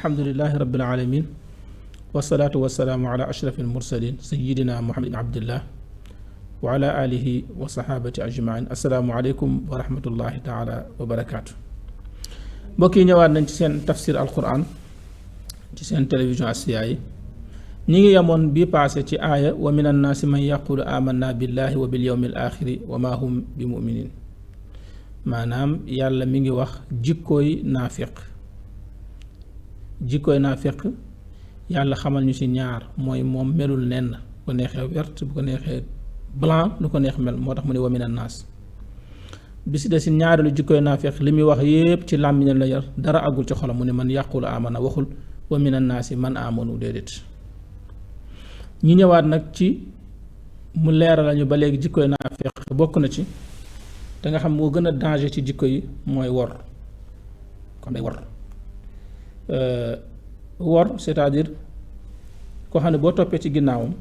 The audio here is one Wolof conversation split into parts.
alhamdulillahi rabbil alamin wasalaatu wasalaamu ala ashraf almursalin sayidina muhammad ibn abdillah wa ala alihi wa sahabati ajmain assalaamu aleykum wa rahmatullahi taala wa barakaatu. mbokk yi ñëwaat nañ ci seen tafsir alquran ci seen télévision Asfiyahi ñi ngi yemoon bii paase ci aaya wa min annaasi man yaqulu amanna billahi wa bil yawmi al axiri wa ma hum bi muminin. maanaam yàlla mi ngi wax jikkooy naafiq yàlla xamal ñu ci ñaar mooy moom melul nenn bu ko neexee vert bu ko neexee blanc lu ko neex mel moo tax mu ne wa min annaas bi si des si ñaareelu jikkooy naafiq li muy wax yépp ci làmmiñam la yar dara àggul ci xolam mu ne man yaqulu amana waxul wa min annaasi man amanu déedéet. ñi ñëwaat nag ci mu leeral lañu ba léegi jikkooy naafiq bokk na ci te nga xam moo gën a danger ci jikko yi mooy wor kon day wor c'est-à-dire koo xam ne boo toppee ci ginnaawam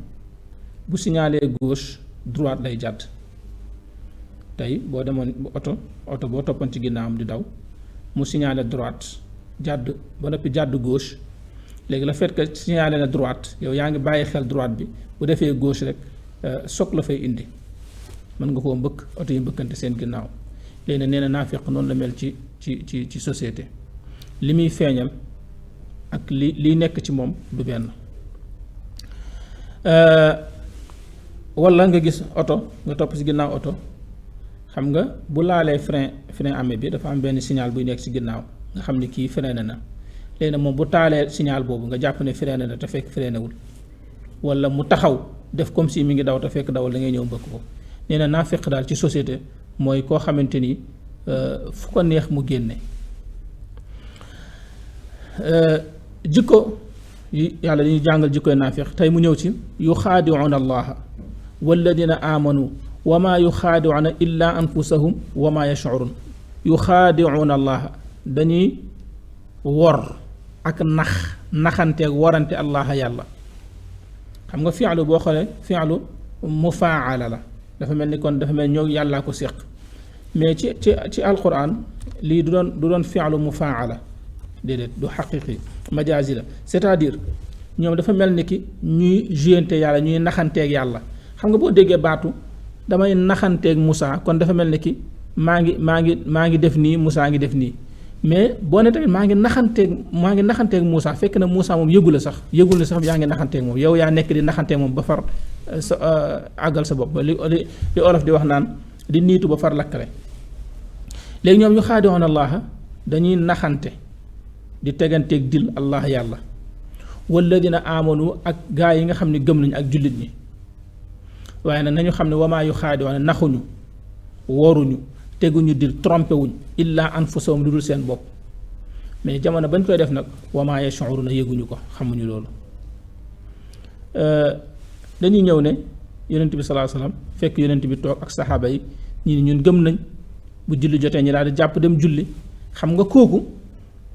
bu signalé gauche droite lay jàdd. tey boo demoon oto boo toppoon ci ginnaawam di daw mu signalé droite jàdd ba noppi jàdd gauche léegi la fait que signalé na droite yow yaa ngi bàyyi xel droite bi bu defee gauche rek choc la fay indi mën nga koo mbëkk oto yi mbëkkante seen ginnaaw. léegi nag nee na naafiq noonu la mel ci société li muy feeñal ak liy nekk ci moom du benn. walla nga gis oto nga topp ci ginnaaw oto xam nga bu laalee frein amee bi dafa am benn signal buy nekk ci ginnaaw nga xam ni kii freiné na léegi nag moom bu taalee signal boobu nga jàpp ne freiné na te fekk freinéwul walla mu taxaw def comme si mi ngi daw te fekk dawal da ngay ñëw mbëkk ko. nee na naafiq daal ci société mooy koo xamante ni fu ko neex mu génne. jikko yi yàlla dañuy jàngal jikkoy naafiq tey mu ñëw ci yuxaadicuuna allaha walladina amanu wa maa yuxaadicuuna illa anfusahum wa maa yashcurun. yuxaadicuuna allaha dañuy wor ak naxanteeg warante allaha yàlla. xam nga fi'lu boo xoolee fi'lu mufaala la dafa mel ni kon dafa mel ñoo yàllaa ko séq mais ci alquran lii du doon fi'lu mufaala déedéet du xaqiqi majaazi la c'est-à-dire ñoom dafa mel ni ki ñuy juyante yàlla ñuy naxanteeg yàlla. xam nga boo déggee baatu damay naxanteeg Moussa kon dafa mel ni ki maa ngi def nii Moussa ngi def nii mais boo ne tamit maa ngi naxanteeg Moussa fekk na Moussa moom yëgul sax yaa ngi naxanteeg moom yow yaa nekk di naxanteeg moom ba far sa àggal sa bopp li olof di wax naan di niitu ba far lakkale. léegi ñoom ñu xaadiwoon allah dañuy naxante di teganteeg dil allah yàlla walladina amanu ak gaa yi nga xam ne gëm nañu ak jullit ñi waaye nag nañu xam ne wamaa yu xaadiwoon naxuñu woruñu teguñu dil trompé wuñ illa anfusahum lu dul seen bopp mais jamono bañ koy def nag wamaa yash'uruna yëguñu ko xamuñu loolu. dañuy ñëw ne yonent bi sallallahu alayhi wasallam fekk yonent bi toog ak saxaaba yi ñi ñun gëm nañ bu julli jotee ñi daal di jàpp dem julli. xam nga kooku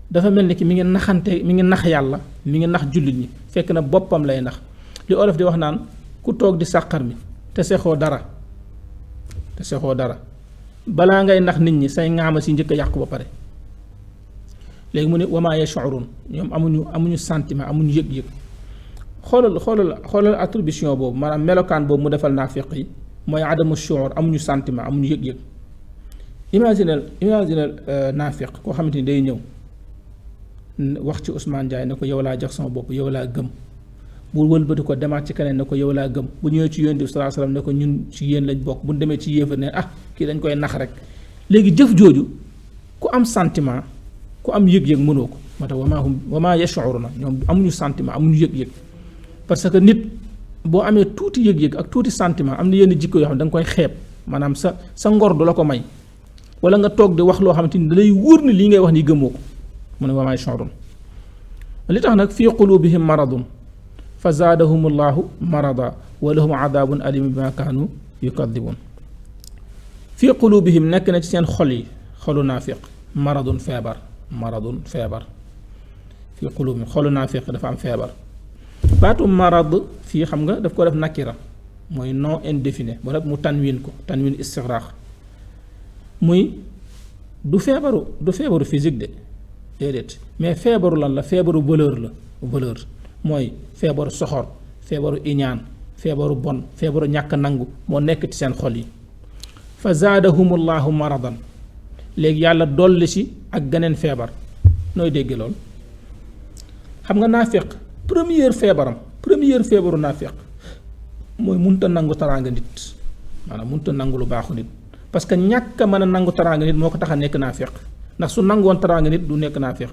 dafa mel ni ki mi ngi nax yàlla mi ngi nax jullit ñi fekk na boppam lay nax li olof di wax naan ku toog di sàqar mi te sexoo dara balaa ngay nax nit ñi say ŋaama si njëkk a yàqu ba pare. léegi mu ne wamaa yash'urun ñoom amuñu sentiment amuñu yëg-yëg. xoolal attribution boobu maanaam melokaan boobu mu defal naafiq yi mooy adamu shuur amuñu sentiment amuñu yëg-yëg. imaginel naafiq koo xamante ni day ñëw wax ci Ousmane Ndiaye ne ko yow laa jox sama bopp yow laa gëm bu wëlbati ko demaat ci keneen ne ko yow laa gëm bu ñëwee ci yonent bi sallallahu alayhi wasallam ne ko ñun ci yéen lañ bokk bu demee ci yéefar ne kii dañ koy nax rek. léegi jëf jooju ku am sentiment ku am yëg-yëg mënoo ko moo tax wamaa yash'uruna ñoom amuñu sentiment amuñu yëg-yëg. parce que nit boo amee tuuti yëg-yëg ak tuuti sentiment am na yenn jikko yoo xam ne da nga koy xeeb maanaam sa ngor du la ko may wala nga toog di wax loo xamante ni da lay wóor ni lii ngay wax ni gëmoo ko mu ne wamaa yash'urun. li tax nag fii qulubihim maradun fa zaadahum allahu marada wa lahum adabun alim bima kaanu yukadibun. fii qulubihim nekk na ci seen xol yi xolu naafiq maradun feebar fii qulubihim xolu naafiq dafa am feebar. baatu marad fii xam nga daf ko def nakira mooy non indéfini ba nag mu tanwin istigraax muy du feebaru physique de déedéet mais feebaru lan la feebaru valeur mooy feebaru soxor feebaru iñaan feebaru bon feebaru ñàkk nangu moo nekk ci seen xol yi fa zaadahumullahu maradan léegi yàlla dolli si ak geneen feebar nooy dégg lool xam nga naafiq première feebaru naafiq mooy munta nangu taraanga nit maanaam munta nangu lu baaxu nit parce que ñàkk a mën a nangu taraanga nit moo ko tax a nekk naafiq ndax su nangoon taraanga nit du nekk naafiq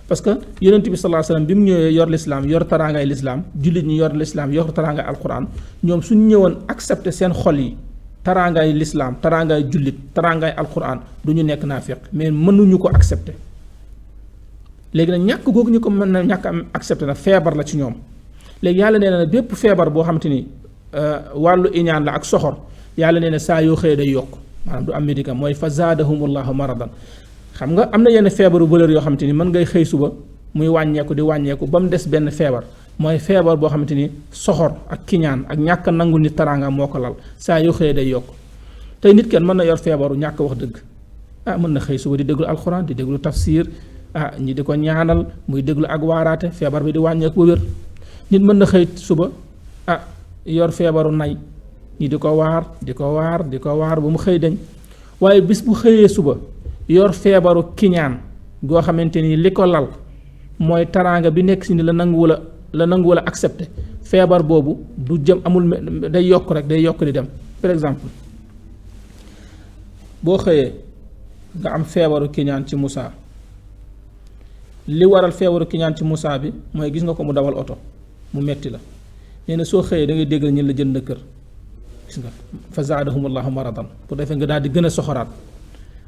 parce que yonent bi sallallahu alayhi wasallam bi mu ñëwee yor lislaam yor taraangay lislaam jullit ñi yor lislaam yor taraangay alquran ñoom suñ ñëwoon accepter seen xol yi taraangay lislaam taraangay jullit taraangay alquran du ñu nekk naafiq mais mënuñu ko accepter léegi nag ñàkk googu ñu ko mën na ñàkk am accepter na feebar la ci ñoom léegi yàlla nee na bépp feebar boo xamante ni wàllu iñaan la ak soxor yàlla nee na saa yoo xëyee day yokk maanaam du am médicament mooy fa zaadahumullahu maradan xam nga am na yenn feebaru valeur yoo xamante ni mën ngay xëy suba muy wàññeeku di wàññeeku ba mu des benn feebar mooy feebar boo xamante ni soxor ak kiñaan ak ñàkk nangu nit taraanga moo ko lal saa yoo xëyee day yokk tey nit kenn mën na yor feebaru ñàkk wax dëgg mën na xëy suba di déglu alxuraan di déglu tafsir ñi di ko ñaanal muy déglu ak waaraate feebar bi di wàññeeku ba wér nit mën na xëy suba yor feebaru nay ñi di ko waar ba mu xëy dañ waaye bis bu xëyee suba yor feebaru kiñaan goo xamante ni li ko lal mooy taraanga bi nekk si ni la nanguwula accepté feebar boobu du jëm amul day yokk di dem par exemple boo xëyee nga am feebaru kiñaan ci Moussa li waral feebaru kiñaan ci Moussa bi mooy gis nga ko mu dawal oto mu metti la nee na soo xëyee da ngay dégg ñi la jënd kër gis nga fa zaadahumullahu maradan pour defee nga daal di gën a soxoraat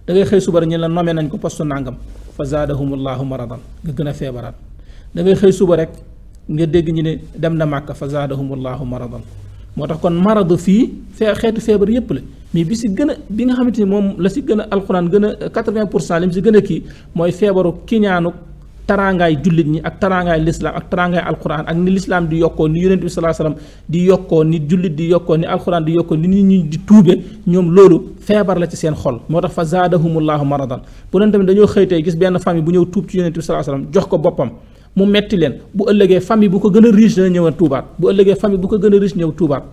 da ngay xëy suba rek ñu la nommé nañ ko poste nangam fa zaadahumullahu maradan nga gën a feebaraat da ngay xëy suba rek nga dégg ñu ne dem na Màkka fa zaadahumullahu maradan moo tax kon maradu fii xeetu feebar yépp la mais bi si gën a bi nga xamante ni moom la si gën a alxuraan gën a 80% li mu si gën a kii mooy feebaru kiñaanu taraangaay jullit ñi ak taraangaay lislaam ak taraangaay alxuraan ak ni lislaam di yokkoo ni yonent bi sallallahu alayhi wasallam di yokkoo ni jullit di yokkoo ni alxuraan di yokkoo ni nit ñi di tuube ñoom loolu feebar la ci seen xol moo tax fa zaadahumullahu maradan bu leen tamit dañoo xëy tey gis benn famille bu ñëw tuub ci yonent bi sallallahu alayhi wasallam jox ko boppam mu metti leen bu ëllëgee famille bu ko gën a riche dana ñëwaat tuubaat bu ëllëgee famille bu ko gën a riche ñëw tuubaat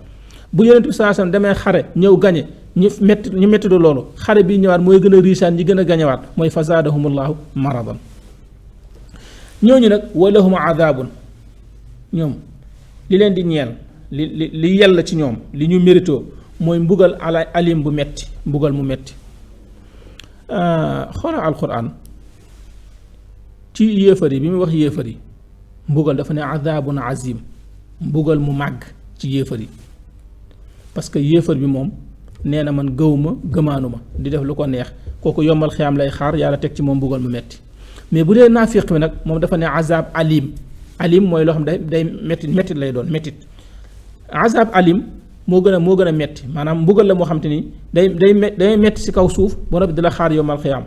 bu yonent bi sallallahu alayhi wasallam demee xare ñëw gañe ñu metti du loolu xare bi ñëwaat mooy gën a richeaan ñi gën a gañewaat mooy fa zaadahumullahu maradan ñooñu nag walahum adabun ñoom li leen di ñeel li yella ci ñoom li ñu mérito mooy mbugal ala alim bu metti mbugal mu metti xoola alquran ci yéefar yi bi muy wax yéefar yi mbugal dafa ne adabun azim mbugal mu màgg ci yéefar yi parce que yéefar bi moom nee na man gëmaanuma di def lu ko neex kooku yombal xiyaam lay xaar yàlla teg ci moom mbugal mu metti mais bu dee naafiq bi nag moom dafa ne azab alim mooy loo xam day métti lay doon méttit azab alim moo gën a metti maanaam mbugal la moo xam te ni day metti si kaw suuf ba noppi di la xaar yomal xiyaam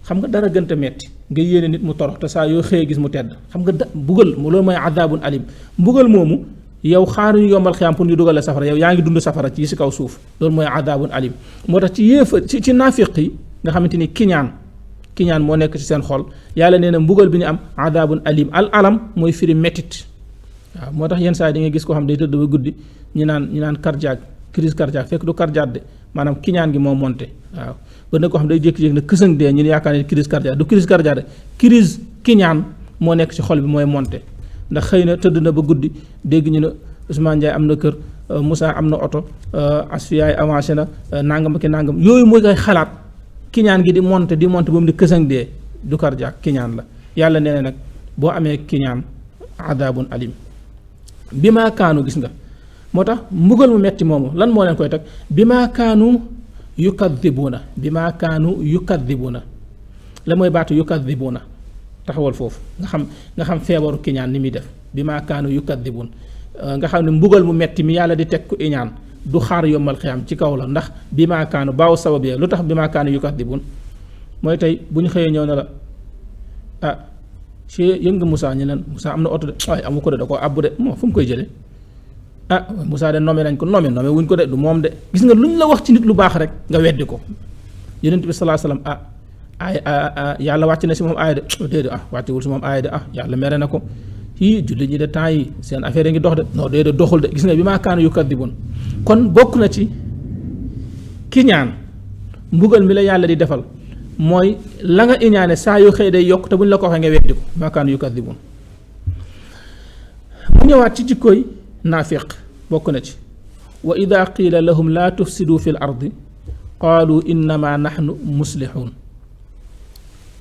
xam nga dara gënta metti nga yéene nit mu torox te saa yoo xëyee gis mu tedd xam nga mbugal loolu mooy azabun alim mbugal moomu yow xaaruñu yomal xiyaam pour ñu dugal la safara yow yaa ngi dund safara ci si kaw suuf loolu mooy azabun alim moo tax ci ci naafiq yi nga xamante ni kiñaan moo nekk ci seen xol yàlla nee na mbugal bi ñu am adabun alim alam mooy firi métit waaw moo tax yenn saa yi di nga gis koo xam day tëdd ba guddi ñu naan cardiaque crise cardiaque fekk du cardiaque de maanaam kiñaan gi moo monté waaw ba ne koo xam day jékki-jékki ne kësëng dee ñu yaakaar ne crise cardiaque du crise cardiaque de crise kiñaan moo nekk ci xol bi mooy monté ndax xëy na tëdd na ba guddi dégg ñu ne Ousmane Ndiaye am na kër Moussa am na oto Asfiyaay avancé na nangam ak nangam yooyu mooy koy xalaat kiñaan gi di monte ba mu di kësang dee du cardiaque kiñaan la yàlla nee na nag boo amee kiñaan adabun alim bi maa kaanu gis nga moo tax mbugal mu metti moomu lan moo leen koy teg bi maa kaanu yukaddibuuna la mooy baatu yukaddibuuna taxawal foofu nga xam feebaru kiñaan ni muy def bi maa kaanu yukaddibuun nga xam ne mbugal mu metti mi yàlla di teg ku iñaan du xaar yombal xiyam ci kaw la ndax bi maa kaanu baaw sabab ya lu tax bi maa kaanu yukadibun mooy tey bu ñu xëyee ñëw ne la ci yëg nga Moussa ñu leen Moussa am na oto de waaye amu ko de da koo àbb de moo fu mu koy jëlee Moussa de nommé nañ ko nommé wuñ ko de du moom de gis nga luñ la wax ci nit lu baax rek nga weddi ko yonent bi sallallahu alayhi wasallam ay yàlla wàcc na si moom aaya de déedéet wàccewul si moom aaya de yàlla mere na ko yii jullit ñi de temps yi seen affaire yi ngi dox de non déedéet doxul de gis nga bi maa kaanu yukadibun kon bokk na ci kiñaan mbugal mi la yàlla di defal mooy la nga iñaane saa yu xëy day yokk te buñ la ko waxee nga weddi ko maa kaanu yukadibun mu ñëwaat ci jikkooy naafiq bokk na ci wa ida qiila lahum laa tufsidu fi l ardi qaalu innama nahnu muslixuun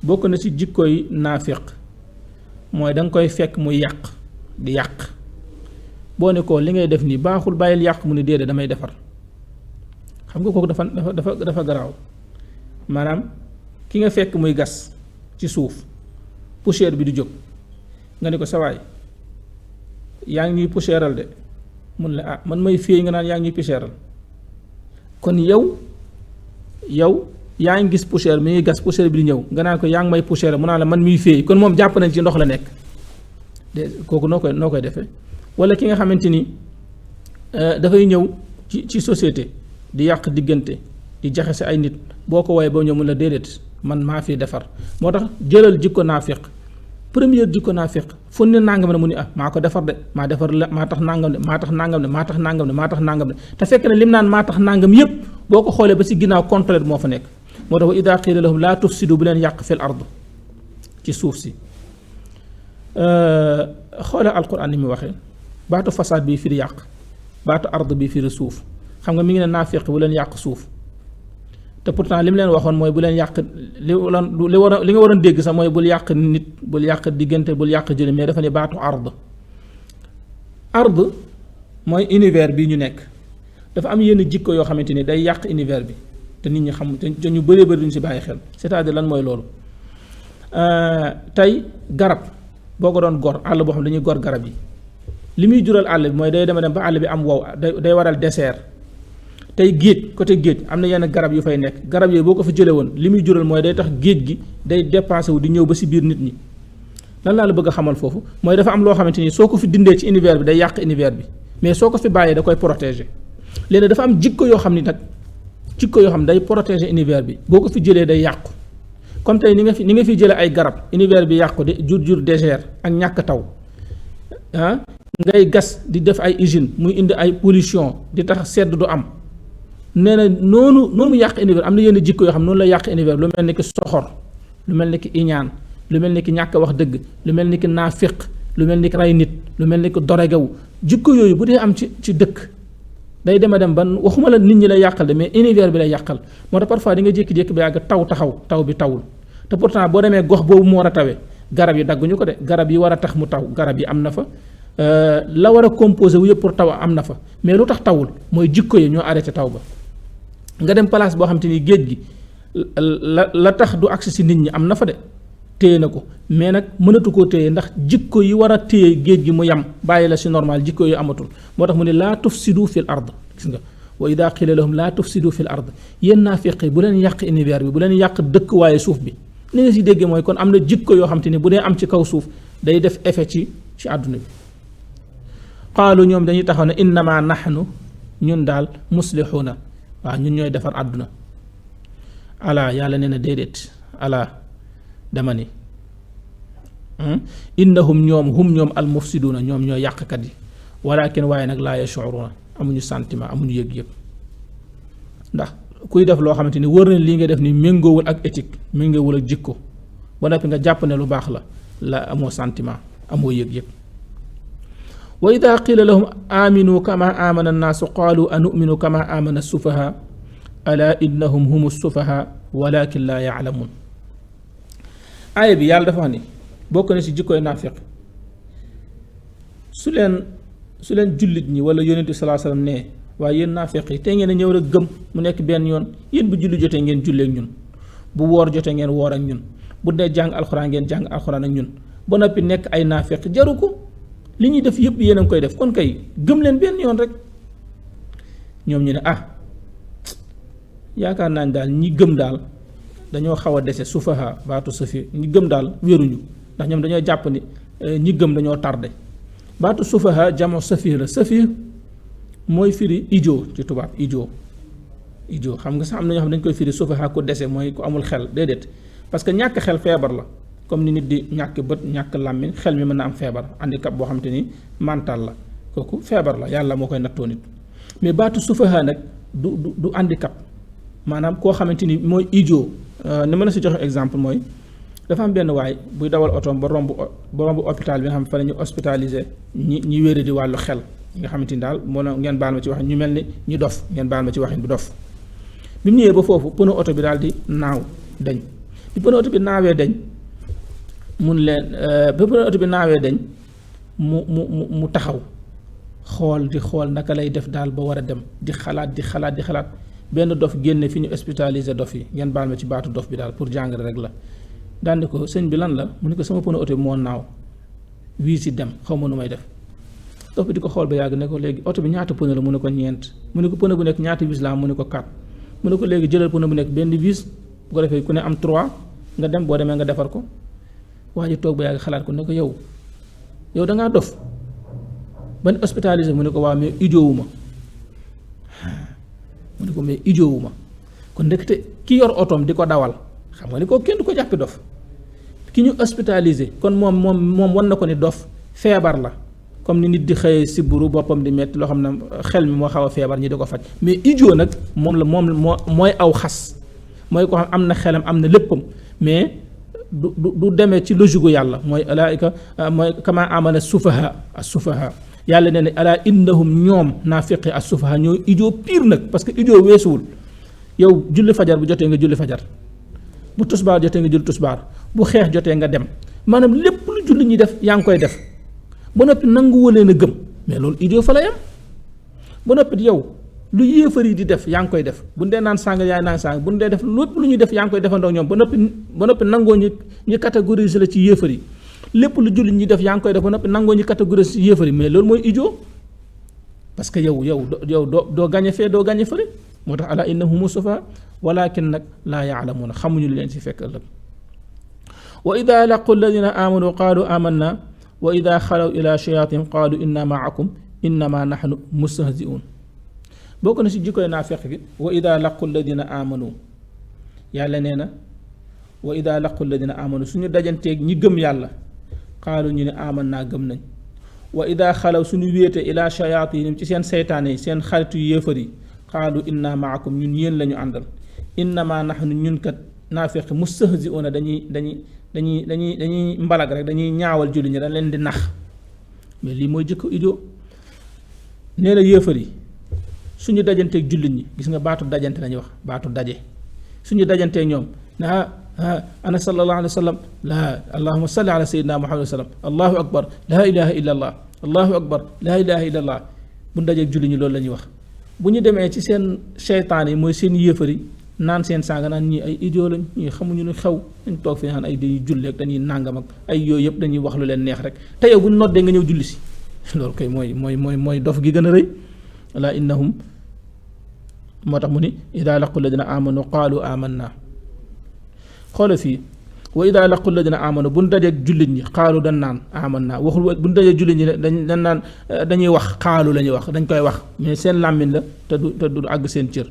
bokk na ci jikkooy naafiq mooy da nga koy fekk muy yàq di yàq boo ne ko li ngay def nii baaxul bàyyil yàq mu ne déedéet damay defar xam nga kooku dafa garaaw maanaam ki nga fekk muy gas ci suuf poussière bi di jóg nga ne ko sawaay yaa ngi ñuy poussièral de mun la man may féey nga naan yaa ngi ñuy poussièral kon yow yaa ngi gis poussière mi ngi gas poussière bi di ñëw nga naan ko yaa ngi may poussière mu naan la man miy féey kon moom jàpp nañ ci ndox la nekk de kooku noo koy defee wala ki nga xamante ni dafay ñëw ci société di yàq diggante di jaxase ay nit boo ko woowee ba ñëw mun la déedéet man maa fi defar moo tax jëlal jikko naafiq première jikko naafiq fu ne nangam ne mu ni maa ko defar de maa defar la maa tax nangam de maa tax nangam de maa tax nangam de maa tax nangam de te fekk na lim naan maa tax nangam yépp boo ko xoolee ba si ginnaaw contraire moo fa nekk moo tax wa ida qiila lahum laa tufsidu bu leen yàq fil ard ci suuf si xoolee alquran ni mu waxee baatu fasaad bii firi yàq baatu ard bii firi suuf xam nga mi ngi ne naafiq bu leen yàq suuf te pourtant li mu leen waxoon mooy bu leen yàq li nga waroon dégg sax mooy bul yàq nit bul yàq diggante bul yàq jëli mais dafa ne baatu ard mooy univers bi ñu nekk dafa am yenn jikko yoo xamante ni day yàq univers bi te nit ñi xam te ñu bëree bëri duñu si bàyyi xel c'est-à-dire lan mooy loolu tey garab boo ko doon gor àll boo xam dañuy gor garab yi li muy jural àll bi mooy day dem ba àll bi am wow day waral désert tey géej côté géej am na yenn garab yu fay nekk garab yooyu boo ko fa jëlee woon li muy jural mooy day tax géej gi day dépassé wu di ñëw ba si biir nit ñi lan laa la bëgg a xamal foofu mooy dafa am loo xamante ni soo ko fi dindee ci univers bi day yàq univers bi mais soo ko fi bàyyee da koy protéger léegi dafa am jikko yoo xam ni nag jikko yoo xam day protéger univers bi boo ko fi jëlee day yàqu comme tey ni nga fi jëlee ay garab univers bi yàqu de jur désert ak ñàkk taw ngay gas di def ay usine muy indi ay pollution di tax sedd du am nee na noonu yàq univers am na yenn jikko yoo xam noonu la yàq univers lu mel ni ki soxor lu mel ni ki iñaan lu mel ni ki ñàkk wax dëgg lu mel ni ki naafiq lu mel ni ki rey nit lu mel ni ki doregawu jikko yooyu bu dee am ci dëkk day dem ban waxuma la nit ñi lay yàqal de mais univers bi lay yàqal moo tax parfois di nga jékki-jékki bi yàgg taw bi tawul te pourtant boo demee gox boobu mu war a tawee garab yi dagguñu ko de garab yi war a tax mu taw garab yi am na fa la war a composé wu yëpp pour taw am na fa mais lu tax tawul mooy jikko yi ñoo arrêté taw ba nga dem place boo xam te ni géej gi la tax du agsi si nit ñi am na fa de téye na ko mais nag mënatu koo téye ndax jikko yi war a téye géej gi mu yam bàyyi la si normal jikko yu amatul moo tax mu ne laa tufsidu fil ard gis nga wa ida qila lahum laa tufsidu fil ard yéen naafiq bu leen yàq univers bi bu leen yàq dëkk waaye suuf bi li nga si déggee mooy kon am na jikko yoo xam te ni bu dee am ci kaw suuf day def effet ci àdduna bi qaalu ñoom dañuy taxaw ne innama nahnu ñun daal muslixuuna waaw ñun ñooy defar àdduna ala yàlla nee na déedéet ala dama ni innahum ñoom al mufsiduuna ñoom ñooy yàqkat yi walakin waaye nag laa yash'uruuna amuñu sentiment amuñu yëg-yëg ndax kuy def loo xamante ni wër na lii nga def ni méngoowul ak éthique méngoowul ak jikko ba noppi nga jàpp ne lu baax la amoo sentiment amoo yëg-yëg wa ida qila lahum aminu kama amana annaasu qaalu anu'minu kama amana assufaha ala innahum hum assufaha walakin laa ya'lamun aaya bi yàlla dafa wax ni bokk na ci jikkoy naafiq su leen jullit ñi wala yonent bi sallallahu alayhi wasallam ne waaye yéen naafiq yi tey ngeen a ñëw rek gëm mu nekk benn yoon yéen bu julli jotee ngeen jullee ak ñun bu woor jotee ngeen woor ak ñun bu dee jàng alxuraan ngeen jàng alxuraan ak ñun ba noppi nekk ay naafiq jaru ko li ñuy def yëpp yéen a ngi koy def kon kay gëm leen benn yoon rek ñoom ñu ne yaakaar naa ni daal ñi gëm daal dañoo xaw a dese sufaha baatu safi ñi gëm daal wéruñu ndax ñoom dañoo jàpp ni ñi gëm dañoo tardé baatu sufaha jamo safi la safi mooy firi idiot ci tubaab idiot xam nga sax am na ñoo xam dañ koy firi sufaha ku dese mooy ku amul xel déedéet parce que ñàkk xel feebar la comme ni nit di ñàkk bët ñàkk làmmiñ xel mi mën na am feebar handicap boo xam te ni mental la kooku feebar la yàlla moo koy nattoo nit mais baatu sufaha nag du handicap maanaam koo xamante ni mooy idiot ni ma la si joxe exemple mooy dafa am benn waay buy dawal otoom ba romb hôpital bi nga xam fa la ñu hospitalisé ñi wéri di wàllu xel nga xamante ni daal moo ngeen baal ma ci waxin ñu mel ni ñu dof ngeen baal ma ci waxin bi dof bi mu ñëwee ba foofu pneu oto bi daal di naaw dañ bi pneu oto bi naawee dañ mun leen ba pneu oto bi naawee dañ mu taxaw xool naka lay def daal ba war a dem di xalaat benn dof génne fi ñu hospitalisé dof yi ngeen baal ma ci baatu dof bi daal pour jàngale rek la daan ne ko sëñ bi lan la mu ne ko sama pneu oto bi moo naaw wii si dem xaw ma nu may def dof bi di ko xool ba yàgg ne ko léegi oto bi ñaata pneu la mu ne ko ñeent mu ne ko pneu bu nekk ñaata vis la am mu ne ko 4 mu ne ko léegi jëlal pneu bu nekk benn vis bu ko defee ku ne am 3 nga dem boo demee nga defar ko waa ji toog ba yàgg xalaat ko ne ko yow da ngaa dof ban hospitalisé mu ne ko waaw mais idiowuma mu ne ko mais idiowuma kon ndekete ki yor otoom di ko dawal xam nga ni ko kenn du ko jàppi dof ki ñu hospitalisé kon moom wan na ko ni dof feebar la comme ni nit di xëyee siburu boppam di metti loo xam ne xel mi moo xaw a feebar ñi di ko faj mais idiot nag mooy aw xas mooy ko xam am na xelam am na léppam mais du demee ci logique gu yàlla mooy alaika mooy kama amana sufaha yàlla nee na ala innahum ñoom naafiqi as-sufaha ñooy idiot pire nag parce que idiot weesuwul yow julli fajar bu jotee nga julli fajar bu tusbaar jotee nga julli tusbaar bu xeex jotee nga dem maanaam lépp lu julli ñi def yaa ngi koy def ba noppi nangu leen a gëm mais loolu idiot fa la yam ba noppi yow lu yéefar yi di def yaa ngi koy def bu dee naan sàng yaay naan sàng bu dee def lépp lu ñuy def yaa ngi koy defandoo ñoom ba noppi nangoo ñu catégoriser la ci yéefar yi lépp lu jullit ñi def yaa ngi koy def ba noppi nangoo ñu catégoriser ci yéefar yi mais loolu mooy idiot parce que yow doo gañe fee doo gañe fële moo tax ala innahum sufaha walakin nag laa yaalamuuna xamuñu leen ci fekk ëllëg wa ida laqu alladina amanu qaalu amanna wa ida xalaw ila shayatin qaalu inna maakum innama nahnu mustahziun bokk na si jikkoy naafeq gi wa ida laqu alladina amanu yàlla nee na wa ida laqu alladina amanu suñu dajanteeg ñi gëm yàlla qaalu ñu ne aman naa gëm nañ wa ida xalaw suñu wéete ila shayatin ci seen seytaane yi seen xaritu yéefar yi qaalu inna maakum ñun yéen la ñu àndal innama nahnu ñun kat naafeq mustahziuna dañuy mbalag rek dañuy ñaawal julli ñi dañ leen di nax mais lii mooy jikko idiot nee na yéefar yi suñu dajanteeg jullit ñi gis nga baatu dajante lañuy wax baatu daje suñu dajanteeg ñoom ne ana sallallahu alayhi wa sallam la allahumma salli ala sayyidina muhammad wa sallam allahu akbar la ilaha illa allah allahu akbar la ilaha illa allah bu dajeeg jullit ñi loolu la ñuy wax bu ñu demee ci seen seytaan yi mooy seen yéefar yi naan seen saaga naan ñii ay idiot lañ ñii xamuñu lu xew dañ toog fi naan ay dañuy julli ak dañuy nàngam ak ay yooyu yëpp dañuy wax lu leen neex rek te yow bu ñu noddee nga ñëw julli si loolu kay mooy dof gi gën a rëy ala innahum moo tax mu ni ida laqu alladina amanu qaalu amanna xoola fii wa ida laqu alladina amanu bu ñu dajeeg jullit ñi qaalu dañ naan amanna waxul bu ñu dajeeg jullit ñi dañ naan dañuy wax qaalu la ñuy wax dañ koy wax mais seen làmmiñ la te du àgg seen cër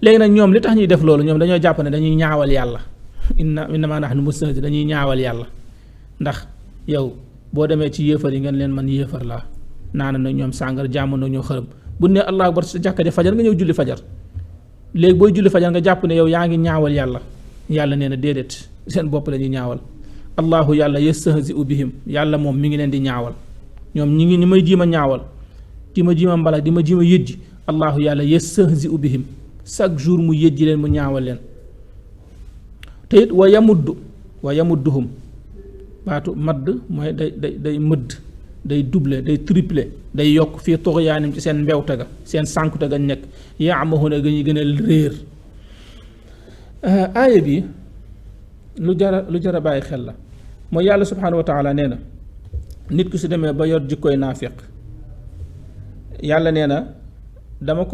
léegi nag ñoom li tax ñuy def loolu ñoom dañoo jàpp ne dañuy ñaawal yàlla innama nahnu mustahzi dañuy ñaawal yàlla ndax yow boo demee ci yéefar yi ngeen leen man yéefar laa naana na ñoom sàngar jaamu na ñoo xërëm bu ne allahu akbar sa jàkka ja fajar nga ñëw julli fajar léegi booy julli fajar nga jàpp ne yow yaa ngi ñaawal yàlla yàlla nee na déedéet seen bopp la ñuy ñaawal allahu yàlla yastahzi'u bihim yàlla moom mi ngi leen di ñaawal ñoom ñi ngi ni may jiima ñaawal di ma jiima mbalak di ma jiima yëjji allahu yàlla yastahzi'u bihim chaque jour mu yëjji leen mu ñaawal leen te it wa yamudduhum baatu madd mooy day mëdd day doubler day tripler day yokk fii tuxyaanim ci seen mbewte ga seen sànkute ga nekk yaamahuna ga ñuy gën a réer aaya bi lu jara bàyyi xel la mooy yàlla subhanahu wa taala nee na nit ku si demee ba yor jikkoy naafiq yàlla nee na dama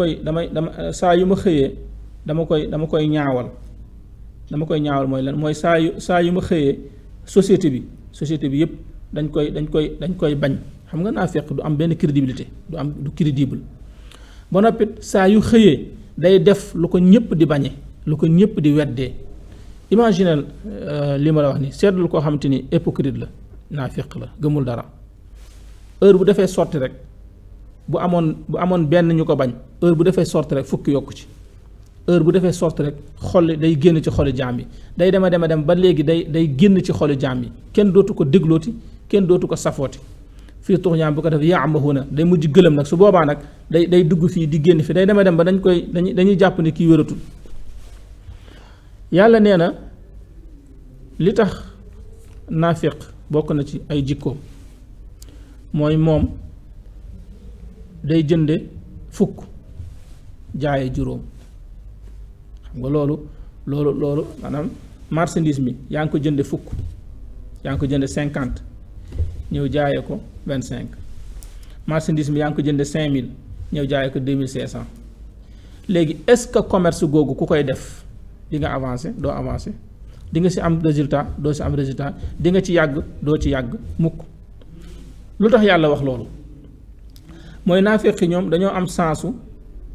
saa yu ma xëyee dama koy ñaawal mooy lan mooy saa yu ma xëyee société bi yépp dañ koy bañ xam nga naafiq du am benn crédibilité du crédible ba noppi saa yu xëyee day def lu ko ñëpp di bañe lu ko ñëpp di weddee imaginel li ma la wax ni seetlul koo xamante ni hypocrite la naafiq la gëmul dara heure bu defee sorti rek bu amoon benn ñu ko bañ heure bu defee sorti rek fukki yokku ci heure bu defee sorti rek xol day génn ci xoli jaam yi day dem ba léegi day génn ci xoli jaam yi kenn dootu ko déglooti kenn dootu ko safooti fii tux ñaam bu ko def yaamahuna day mujj gëlëm nag su boobaa nag day dugg fii di génn fii day dem ba dañuy jàpp ni kii wératul yàlla nee na li tax naafiq bokk na ci ay jikkoom mooy moom day jënde fukk jaaye juróom xam nga loolu maanaam marchandise mi yaa ngi ko jënde fukk yaa ngi ko jënde 50 ñëw jaaye ko 25 marchandise mi yaa ngi ko jënde 5000 ñëw jaaye ko 2500 léegi est-ce que commerce googu ku koy def di nga avancer doo avancer di nga ci am résultat doo ci am résultat di nga ci yàgg doo ci yàgg mukk lu tax yàlla wax loolu mooy naafeq ñoom dañoo am sensu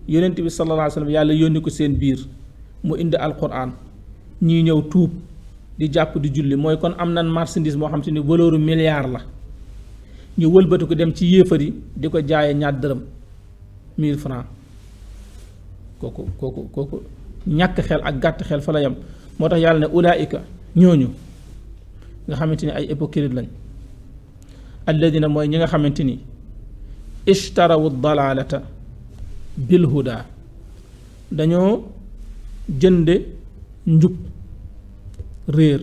yonent bi sallallahu alayhi wa sallam yàlla yónni ko seen biir mu indi alquran ñuy ñëw tuub di jàpp di julli mooy kon am nan marchandise moo xam te ni valeur milliard la ñu wëlbati ko dem ci yéefar yi di ko jaaye ñaar dërëm 1000 francs kooku ñàkk xel ak gàtt xel fa la yam moo tax yàlla ne ulaika ñooñu nga xamante ni ay hypocrite lañ alladina mooy ñi nga xamante ni ishtarawu dalalata bil huda dañoo jënde njub réer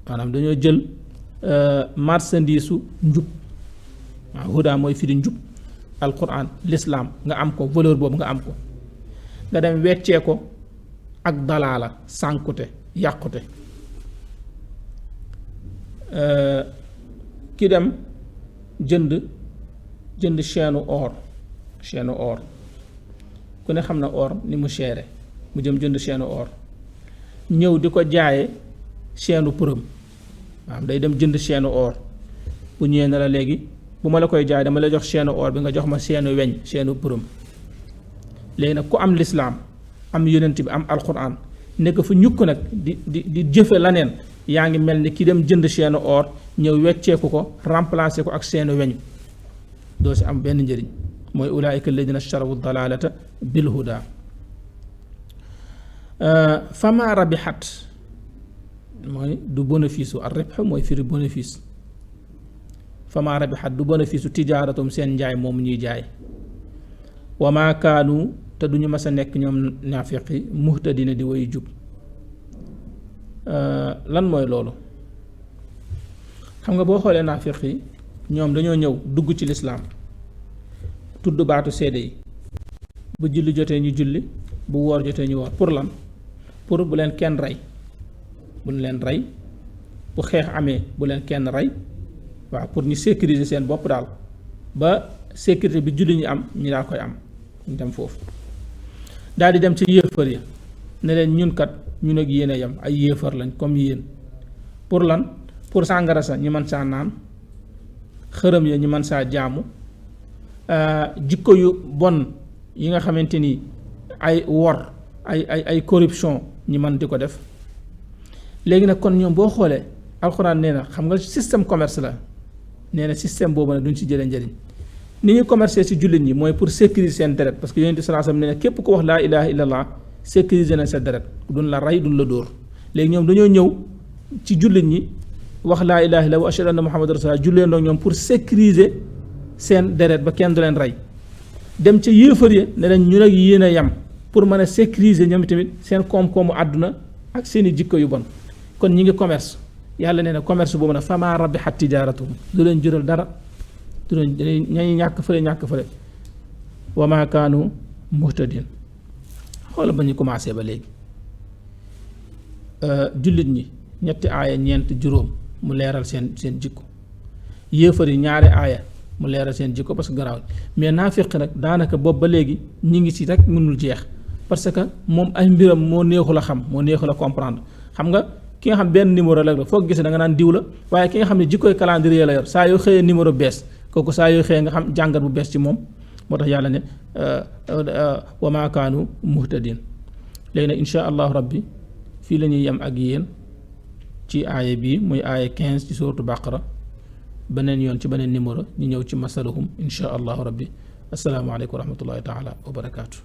maanaam dañoo jël marchandise su njub waaw huda mooy firi njub alquran l'islam nga am ko valeur boobu nga am ko nga dem weccee ko ak dalaala sànkute yàqute ki dem jënd chaîne or ku ne xam na or ni mu chéré mu jënd chaîne or ñëw di ko jaaye chaîne përëm waaw day dem jënd chaîne or bu ñëwee na la léegi bu ma la koy jaay dama la jox chaîne or bi nga jox ma chaîne weñ chaîne përëm léegi nag ku am lislaam am yonent bi am alquran nekk fu ñukk nag di jëfe laneen yaa ngi mel ni ki dem jënd chaîne or ñëw wecceeku ko remplacer ko ak chaîne weñ doo si am benn njëriñ mooy ulaayika alladina ishtarawu dalalata bil huda fama rabixat mooy du bénéfice ar ribx mooy firi bénéfice fama rabixat du bénéfice tijaaratum seen njaay moomu ñuy jaay wa ma kaanu te duñu mas a nekk ñoom naafiqi muhtadina di woy jub lan mooy loolu xam nga boo xoolee naafiqi ñoom dañoo ñëw dugg ci lislaam tudd baatu seede yi bu julli jotee ñu julli bu woor jotee ñu woor pour lan pour bu leen kenn rey bu leen rey bu xeex amee bu leen kenn rey waaw pour ñu sécuriser seen bopp daal ba sécurité bi julli ñu am ñu daa koy am ñu dem foofu daal di dem ci yéefar ya ne leen ñun kat ñun ak yéen a yem ay yéefar lañ comme yéen pour lan pour sàngara sa ñu mën saa naan xërëm ya ñu mën saa jaamu jikko yu bon yi nga xamante ni ay wor ay corruption ñi mën di ko def léegi nag kon ñoom boo xoolee alxuraan nee na xam nga système commerce la nee na système boobu nag duñ ci jëlee njëriñ ni ñuy commercer ci jullit ñi mooy pour sécuriser seen deret parce que yonent bi sallallahu alayhi wasallam nee na képp ku wax laa ilaha illallah sécuriser na sa deret duñ la rey duñ la dóor léegi ñoom dañoo ñëw ci jullit ñi wax laa ilaha illallah wa ashhadu anna muhammad rasulullah jullee ndoog ñoom pour sécuriser seen deret ba kenn du leen rey dem ca yéefar ya ne leen ñu nag yéen a yem pour mën a sécuriser ñoom tamit seen koom-koomu àdduna ak seeni jikko yu bon kon ñi ngi commerce yàlla nee na commerce boobu nag fama rabihat tijaaratuhum du leen jural dara du leen ñañu ñàkk fële wa ma kaanu muhtadin xoola ba ñu commencé ba léegi jullit ñi ñetti aaya ñeent juróom mu leeral seen jikko yéefar yi ñaari aaya mu leeral seen jikko parce que garaaw mais naafiq nag daanaka boobu ba léegi ñi ngi ci rek mënul jeex parce que moom ay mbiram moo neexul a xam moo neexul a comprendre xam nga ki nga xam benn numéro la foo gisee da nga naan diw la waaye ki nga xam ne jikkoy calendrier la yor saa yoo xëyee numéro bees kooku saa yoo xëyee nga xam jàngat bu bees ci moom moo tax yàlla ne wa ma kaanu muhtadin léegi nag insha allahu rabbi fii la ñuy yem ak yéen ci aaya bi muy aaya 15 ci suuratu baqara beneen yoon ci beneen numéro ñu ñëw ci masaluhum insha allahu rabbi assalaamu aleykum wa rahmatullahi taala wa barakaatu